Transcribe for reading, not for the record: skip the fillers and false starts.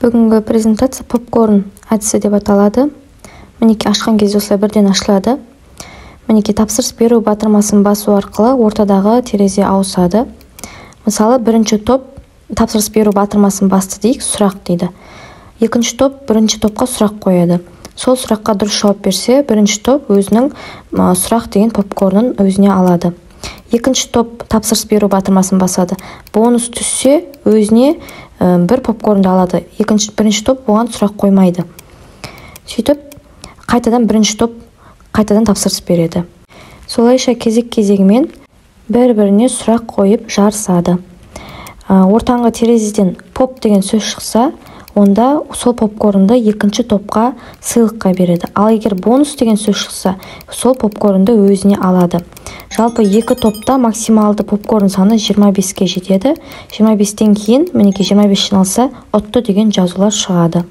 Бүгінгі презентация попкорн әдісі деп аталады. Мінеки ашқан кезде осылай бірден ашылады. Мінеки тапсырыс беру батырмасын басу арқылы ортадағы терезе ауысады. Мысалы, бірінші топ тапсырыс беру батырмасын басты дейік, сұрақ дейді. Екінші топ бірінші топқа сұрақ қояды. Сол сұраққа дұрыс жауап берсе, бірінші топ өзінің сұрақ деген попкорнын өзіне алады. Екінші топ тапсырыс беру батырмасын басады. Бонус түссе, өзіне бір попкорнды алады. Бірінші топ оған сұрақ қоймайды. Сөйтіп, қайтадан бірінші топ қайтадан тапсырыс береді. Солайша кезек-кезегімен бір-біріне сұрақ қойып жарысады. Ортаңғы терезеден поп деген сөз шықса, онда сол попкорнды екінші топқа сыйлыққа береді. Ал егер бонус деген сөз шықса, сол попкорнды өзіне алады. Жалпы екі топта максималды попкорн саны 25-ке жетеді. 25-тен кейін, мінеки 25 жиналса, отто деген жазулар шығады.